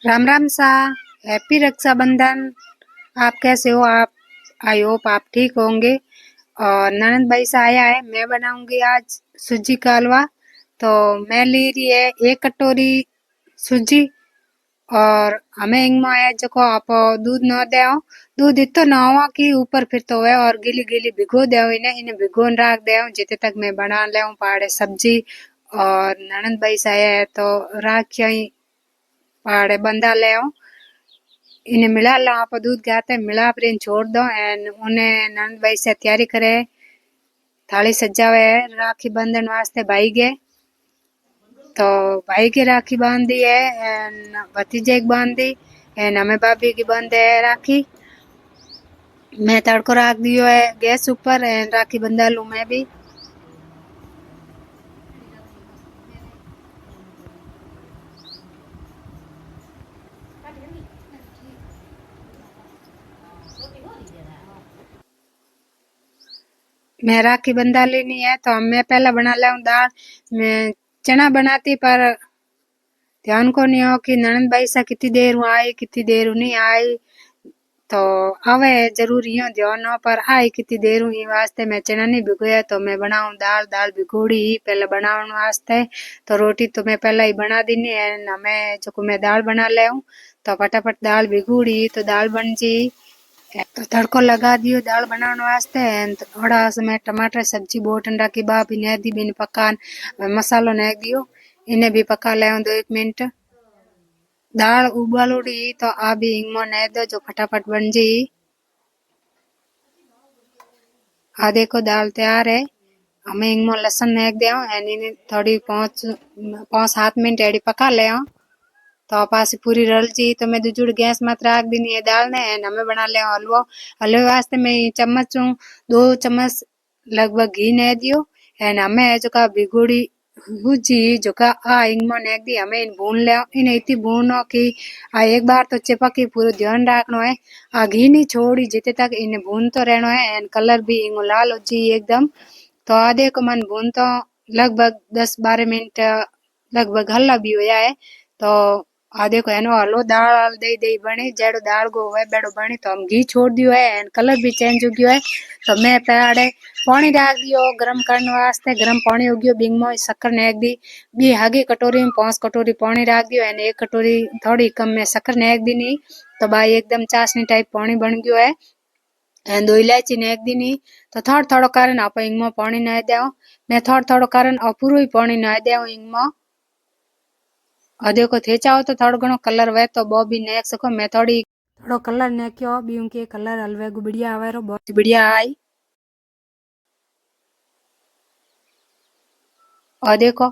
राम राम सा। हैप्पी रक्षाबंधन। आप कैसे हो? आप आई होप आप ठीक होंगे। और ननंद भाई सा आया है, मैं बनाऊंगी आज सूजी का हलवा। तो मैं ले रही है 1 कटोरी सूजी। और हमें इंगमा है जो को आप दूध न दे। दूध इतो ना हुआ कि ऊपर फिर तो है और गिली गिली भिगो दे इन्हें इन्हें भिगोन रख दे जितने तक मैं बना ले पाड़े सब्जी। और ननंद भाई सा आया है तो राख पाड़े बंदा ले इन्हें मिला लो। आप दूध गाते मिला फिर इन छोड़ दो एंड उन्हें नंद भाई से तैयारी करे। थाली सजावे है राखी बंधन वास्ते भाई के। तो भाई के राखी बांध दी है एंड भतीजे की बांध दी एंड हमें भाभी की बांधे है राखी। मैं तड़को रख दियो है गैस ऊपर एंड राखी बंधा लूं मैं भी। मैं राखी बंधा लेनी है तो मैं पहला बना लाऊं दाल। मैं चना बनाती पर ध्यान को नहीं हो कि ननंद भाई सा कितनी देर हुआ आई कितनी देर नहीं आई। तो आवे जरूर यूं ध्यान हो पर आई कितनी देर हुई वास्ते मैं चना नहीं भिगोया तो मैं बनाऊं दाल। दाल भिगोड़ी ही पहले बनाने वास्ते। तो रोटी तो मैं पहले ही बना देनी है ना मैं जो मैं दाल बना ले तो फटाफट दाल भिगोड़ी तो दाल बन जी। तो तड़को लगा दियो दाल बनाने वास्ते तो थोड़ा समय टमाटर सब्जी बहुत ठंडा की बाप इन्हें दी बिन पकान मसालो ने दियो इन्हें भी पका ले 2 1 मिनट। दाल उबालोड़ी तो आ भी हिंग ने दो जो फटाफट बन जी। आ देखो दाल तैयार है। हमें हिंग लहसुन नेक दे एनी थोड़ी 5 5 7 मिनट एडी पका ले। तो पास पूरी रल जी तो मैं दूजुड़ गैस मत रख देनी है दाल ने एंड हमें बना ले हलवो। हलवे वास्ते मैं चम्मच 2 चम्मच लगभग घी ने दियो एंड हमें जो का भिगोड़ी भुजी जो का आ इंगमो नेक दी हमें इन भून ले इन इतनी भूनो कि आ एक बार तो चिपकी पूरा ध्यान रखना है। आ घी नहीं छोड़ी जितने तक इन्हें भून तो रहना है एंड कलर भी इंगो लाल हो जी एकदम। तो आधे को मन भून तो लगभग 10 12 मिनट लगभग हल्ला भी होया है। तो आधे को एनो हलो दाल दे दे बनी जेड़ो दाल गो है बेड़ो बनी तो हम घी छोड़ दियो है एंड कलर भी चेंज हो गयो है। तो मैं पेड़े पानी डाल दियो गरम करने वास्ते गरम पानी हो गयो बिंग में शक्कर नेक दी। बी आगे कटोरी में 5 कटोरी पानी डाल दियो एंड 1 कटोरी थोड़ी कम में शक्कर नेक दी नहीं। तो भाई एकदम चाशनी टाइप पानी बन गयो है एंड 2 इलायची नेक दी नहीं। तो थोड़ा थोड़ा कारण आप इंग में पानी नहीं दे मैं थोड़ा थोड़ा कारण पूरा ही पानी नहीं दे इंग में। अधे को थे चाहो तो थोड़ा घणो कलर वे तो बो भी नेक सको मैं थोड़ी थोड़ो कलर नेक्यो बीऊ के कलर हलवे को बढ़िया आवे रो बहुत बढ़िया आई। और देखो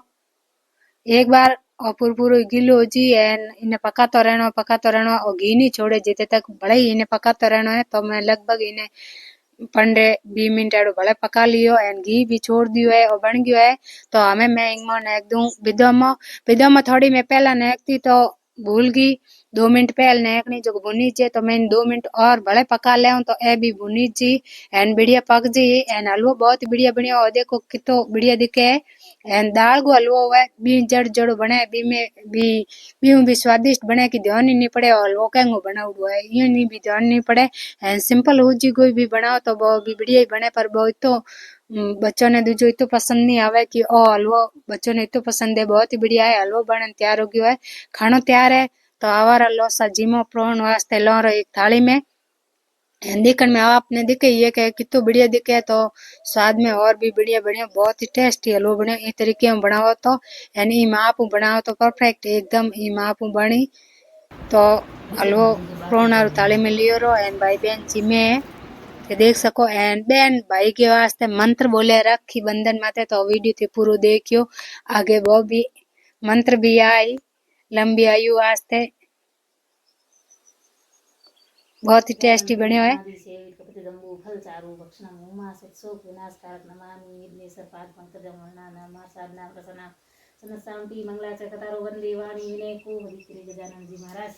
एक बार पूरा पूरा गिलो हो जी एंड इन्हें पकातो रहना और घी नहीं छोड़े जिते तक भले ही इन्हें पकातो रहना है। तो मैं लगभग इन्हें 15 20 मिनट एडो भले पका लियो एंड घी भी छोड़ दियो है और बन गयो है। तो हमें मैं इंगमो नेक दूं विदोमा थोड़ी मैं पहला नेक थी तो भूल गई 2 मिनट पहले नेकनी जो भुनी जे तो मैं 2 मिनट और भले पका ले तो ए भी भुनी जी एंड बढ़िया पक जी एंड हलवो बहुत ही बढ़िया बनियो और देखो कितो बढ़िया दिखे है। एंड दाल को हलवो हुआ बी जड़ जड़ बने बी में भी स्वादिष्ट बने की ध्यान ही नहीं पड़े और हलवो केंगो बनाउडो है ये नहीं भी ध्यान नहीं पड़े। एंड सिंपल हो जी कोई भी बनाओ तो वो भी बढ़िया ही बने पर वो तो बच्चों ने दूजो इतो पसंद नहीं आवे कि ओ हलवो बच्चों ने इतो पसंद है बहुत ही बढ़िया है हलवो बन तैयार हो गयो है। खानो तैयार है तो आवारा लो सा जीमो प्रोन वास्ते लो रो एक थाली में देखने में आपने दिखे ये कि कितो बढ़िया दिखे तो स्वाद में और भी बढ़िया बढ़िया बहुत ही टेस्टी हलवो बने इस तरीके में बनाओ तो यानी ई माप बनाओ तो परफेक्ट एकदम ई माप बनी। तो हलवो प्रोन थाली में लियो रो एंड भाई बहन जिमे ते देख सको एंड बहन भाई के वास्ते मंत्र बोले राखी बंधन माते तो वीडियो थे पूरा देखियो आगे वो भी मंत्र भी आई लंबी आयु वास्ते बहुत ही टेस्टी बने है। मंगलाचर कतारो वंदे वाणी विनय को हरि गजानन जी महाराज।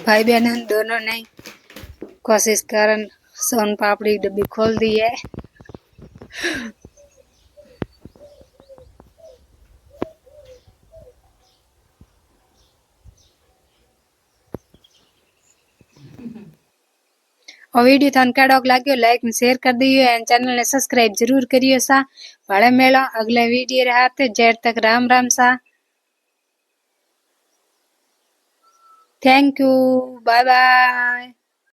भाई बहन दोनों ने कोशिश करन सोन पापड़ी डब्बी खोल दी है। और वीडियो थाने केड़ोक लाग्यो लाइक ने शेयर कर दियो एंड चैनल ने सब्सक्राइब जरूर करियो सा। भाड़े मेलो अगले वीडियो रहते जेर तक राम राम सा। Thank you bye bye.